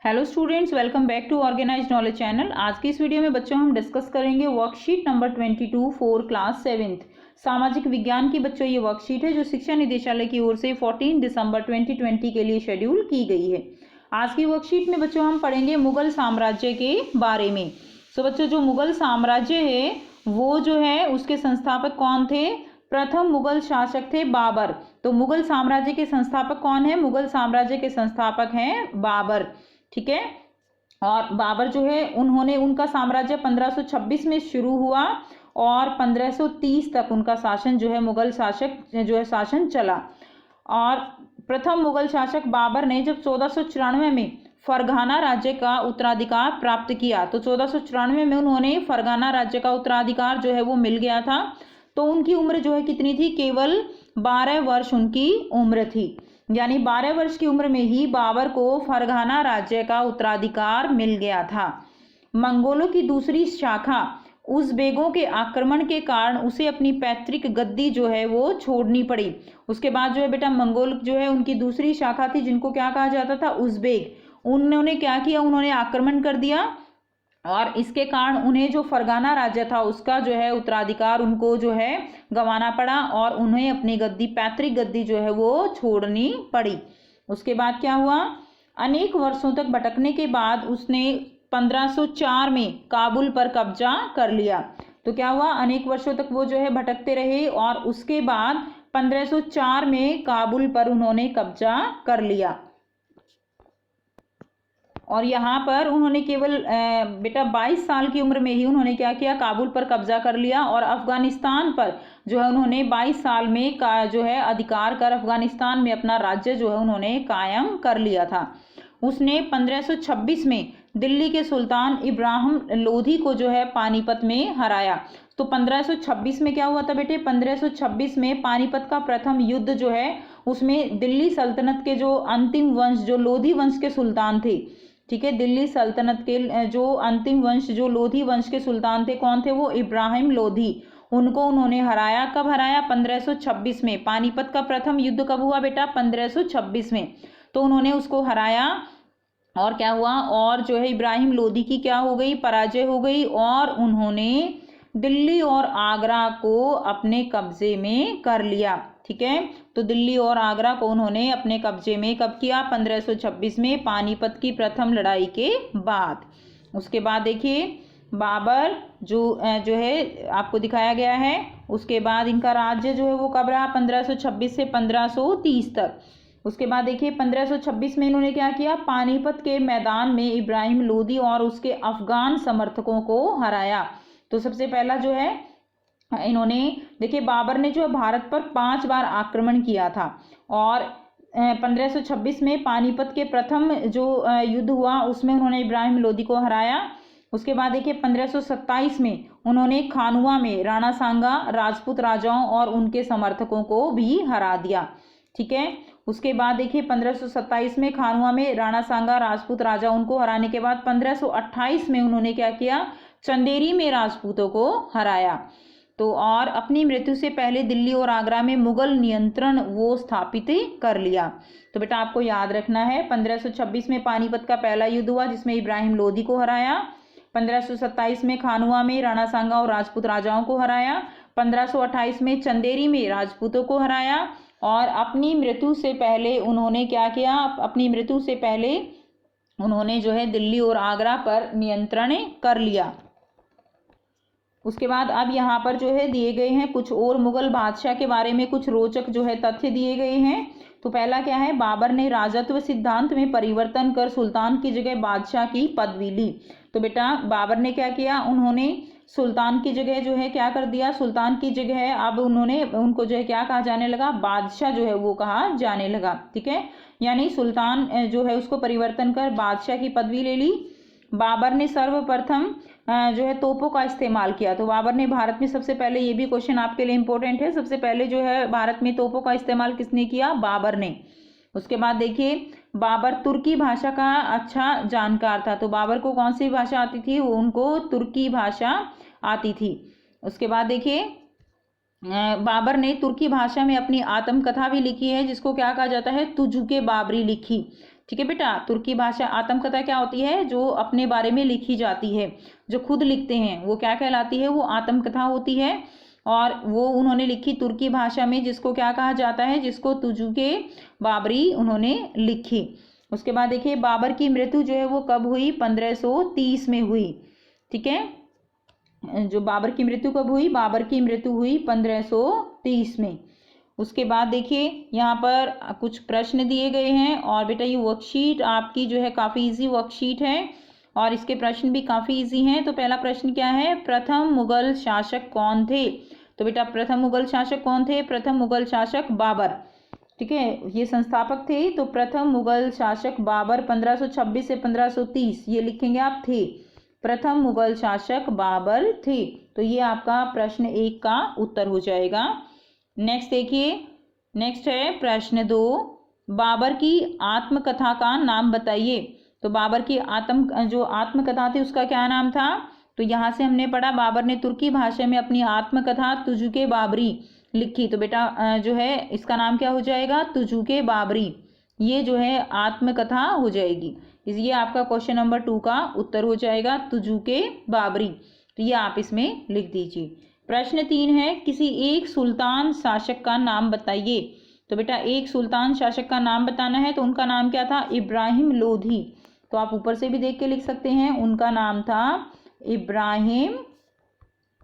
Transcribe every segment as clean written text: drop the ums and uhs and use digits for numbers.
Hello students, welcome back to organised knowledge channel. आज की इस वीडियो में बच्चों हम डिस्कस करेंगे worksheet number 22 for class 7th सामाजिक विज्ञान की। बच्चों ये वर्कशीट है जो शिक्षा निदेशालय की ओर से 14 दिसंबर 2020 के लिए शेड्यूल की गई है। आज की वर्कशीट में बच्चों हम पढ़ेंगे मुगल साम्राज्य के बारे में। सो बच्चों जो मुगल साम्राज्य है वो जो है उसके संस्थापक कौन थे? प्रथम मुगल शासक थे बाबर। तो मुगल साम्राज्य के संस्थापक कौन है? मुगल साम्राज्य के संस्थापक हैं बाबर। ठीक है। और बाबर जो है उनका साम्राज्य 1526 में शुरू हुआ और 1530 तक उनका शासन जो है मुगल शासक जो है शासन चला। और प्रथम मुगल शासक बाबर ने जब 1494 में फरगाना राज्य का उत्तराधिकार प्राप्त किया, तो 1494 में उन्होंने फरगाना राज्य का उत्तराधिकार जो है वो मिल गया था। तो उनकी उम्र जो है कितनी थी? केवल 12 वर्ष उनकी उम्र थी। यानी 12 वर्ष की उम्र में ही बाबर को फरगाना राज्य का उत्तराधिकार मिल गया था। मंगोलों की दूसरी शाखा उज़्बेकों के आक्रमण के कारण उसे अपनी पैतृक गद्दी जो है वो छोड़नी पड़ी। उसके बाद जो है बेटा मंगोल जो है उनकी दूसरी शाखा थी जिनको क्या कहा जाता था? उज़्बेक। उन्होंने क्या किया? उन्होंने आक्रमण कर दिया और इसके कारण उन्हें जो फरगाना राज्य था उसका जो है उत्तराधिकार उनको जो है गंवाना पड़ा और उन्हें अपनी गद्दी पैतृक गद्दी जो है वो छोड़नी पड़ी। उसके बाद क्या हुआ? अनेक वर्षों तक भटकने के बाद उसने 1504 में काबुल पर कब्जा कर लिया। तो क्या हुआ? अनेक वर्षों तक वो जो है भटकते रहे और उसके बाद 1504 में काबुल पर उन्होंने कब्जा कर लिया। और यहाँ पर उन्होंने केवल बेटा 22 साल की उम्र में ही उन्होंने क्या किया? काबुल पर कब्जा कर लिया और अफगानिस्तान पर जो है उन्होंने 22 साल में का जो है अधिकार कर अफगानिस्तान में अपना राज्य जो है उन्होंने कायम कर लिया था। उसने 1526 में दिल्ली के सुल्तान इब्राहिम लोधी को जो है पानीपत में हराया। तो 1526 में क्या हुआ था बेटे? 1526 में पानीपत का प्रथम युद्ध जो है उसमें दिल्ली सल्तनत के जो अंतिम वंश जो लोधी वंश के सुल्तान थे, ठीक है, दिल्ली सल्तनत के जो अंतिम वंश जो लोधी वंश के सुल्तान थे, कौन थे वो? इब्राहिम लोधी। उनको उन्होंने हराया। कब हराया? 1526 में। पानीपत का प्रथम युद्ध कब हुआ बेटा? 1526 में। तो उन्होंने उसको हराया और क्या हुआ? और जो है इब्राहिम लोधी की क्या हो गई? पराजय हो गई और उन्होंने दिल्ली और आगरा को अपने कब्जे में कर लिया। ठीक है। तो दिल्ली और आगरा को उन्होंने अपने कब्जे में कब किया? 1526 में, पानीपत की प्रथम लड़ाई के बाद। उसके बाद देखिए बाबर जो है आपको दिखाया गया है। उसके बाद इनका राज्य जो है वो कब रहा? 1526 से 1530 तक। उसके बाद देखिए 1526 में इन्होंने क्या किया? पानीपत के मैदान में इब्राहिम लोधी और उसके अफगान समर्थकों को हराया। तो सबसे पहला जो है इन्होंने देखिए बाबर ने जो भारत पर 5 बार आक्रमण किया था और 1526 में पानीपत के प्रथम जो युद्ध हुआ उसमें उन्होंने इब्राहिम लोधी को हराया। उसके बाद देखिए 1527 में उन्होंने खानुआ में राणा सांगा राजपूत राजाओं और उनके समर्थकों को भी हरा दिया। ठीक है। उसके बाद देखिए 1527 में खानुआ में राणा सांगा राजपूत राजा उनको हराने के बाद 1528 में उन्होंने क्या किया? चंदेरी में राजपूतों को हराया। तो और अपनी मृत्यु से पहले दिल्ली और आगरा में मुगल नियंत्रण वो स्थापित कर लिया। तो बेटा आपको याद रखना है 1526 में पानीपत का पहला युद्ध हुआ जिसमें इब्राहिम लोधी को हराया। 1527 में खानुआ में राणा सांगा और राजपूत राजाओं को हराया। 1528 में चंदेरी में राजपूतों को हराया और अपनी मृत्यु से पहले उन्होंने क्या किया? अपनी मृत्यु से पहले उन्होंने जो है दिल्ली और आगरा पर नियंत्रण कर लिया। उसके बाद अब यहाँ पर जो है दिए गए हैं कुछ और मुगल बादशाह के बारे में कुछ रोचक जो है तथ्य दिए गए हैं। तो पहला क्या है? बाबर ने राजत्व सिद्धांत में परिवर्तन कर सुल्तान की जगह बादशाह की पदवी ली। तो बेटा बाबर ने क्या किया? उन्होंने सुल्तान की जगह जो है क्या कर दिया? सुल्तान की जगह अब उन्होंने उनको जो है क्या कहा जाने लगा? बादशाह जो है वो कहा जाने लगा। ठीक है। यानी सुल्तान जो है उसको परिवर्तन कर बादशाह की पदवी ले ली। बाबर ने सर्वप्रथम जो है तोपों का इस्तेमाल किया। तो बाबर ने भारत में सबसे पहले, ये भी क्वेश्चन आपके लिए इंपॉर्टेंट है, सबसे पहले जो है भारत में तोपों का इस्तेमाल किसने किया? बाबर ने। उसके बाद देखिए बाबर तुर्की भाषा का अच्छा जानकार था। तो बाबर को कौन सी भाषा आती थी? उनको तुर्की भाषा आती थी। उसके बाद देखिए बाबर ने तुर्की भाषा में अपनी आत्मकथा भी लिखी है जिसको क्या कहा जाता है? तुजुके बाबरी लिखी। ठीक है बेटा। तुर्की भाषा आत्मकथा क्या होती है? जो अपने बारे में लिखी जाती है, जो खुद लिखते हैं, वो क्या कहलाती है? वो आत्मकथा होती है। और वो उन्होंने लिखी तुर्की भाषा में, जिसको क्या कहा जाता है? जिसको तुजुके बाबरी उन्होंने लिखी। उसके बाद देखिए बाबर की मृत्यु जो है वो कब हुई? 1530 में हुई। ठीक है, जो बाबर की मृत्यु कब हुई? बाबर की मृत्यु हुई 1530 में। उसके बाद देखिए यहाँ पर कुछ प्रश्न दिए गए हैं, और बेटा ये वर्कशीट आपकी जो है काफ़ी इजी वर्कशीट है, और इसके प्रश्न भी काफ़ी इजी हैं। तो पहला प्रश्न क्या है? प्रथम मुगल शासक कौन थे? तो बेटा प्रथम मुगल शासक कौन थे? प्रथम मुगल शासक बाबर। ठीक है, ये संस्थापक थे। तो प्रथम मुगल शासक बाबर 1526 से 1530, ये लिखेंगे आप थे। प्रथम मुगल शासक बाबर थे। तो ये आपका प्रश्न 1 का उत्तर हो जाएगा। नेक्स्ट देखिए, नेक्स्ट है प्रश्न 2, बाबर की आत्मकथा का नाम बताइए। तो बाबर की जो आत्मकथा थी उसका क्या नाम था? तो यहाँ से हमने पढ़ा बाबर ने तुर्की भाषा में अपनी आत्मकथा तुजुके बाबरी लिखी। तो बेटा जो है इसका नाम क्या हो जाएगा? तुजुके बाबरी। ये जो है आत्मकथा हो जाएगी। ये आपका क्वेश्चन नंबर 2 का उत्तर हो जाएगा, तुजुके बाबरी। तो ये आप इसमें लिख दीजिए। प्रश्न 3 है, किसी एक सुल्तान शासक का नाम बताइए। तो बेटा एक सुल्तान शासक का नाम बताना है, तो उनका नाम क्या था? इब्राहिम लोधी। तो आप ऊपर से भी देख के लिख सकते हैं, उनका नाम था इब्राहिम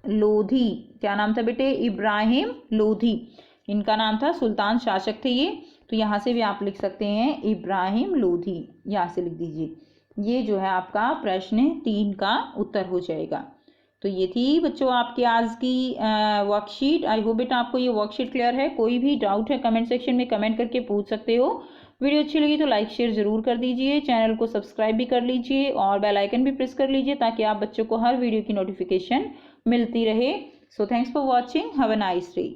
लोधी। क्या नाम था बेटे? इब्राहिम लोधी इनका नाम था, सुल्तान शासक थे ये। तो यहाँ से भी आप लिख सकते हैं इब्राहिम लोधी, यहाँ से लिख दीजिए। ये जो है आपका प्रश्न 3 का उत्तर हो जाएगा। तो ये थी बच्चों आपकी आज की वर्कशीट। आई होप बेटा आपको ये वर्कशीट क्लियर है। कोई भी डाउट है कमेंट सेक्शन में कमेंट करके पूछ सकते हो। वीडियो अच्छी लगी तो लाइक शेयर जरूर कर दीजिए, चैनल को सब्सक्राइब भी कर लीजिए और बेल आइकन भी प्रेस कर लीजिए, ताकि आप बच्चों को हर वीडियो की नोटिफिकेशन मिलती रहे। So thanks for watching, have a nice day.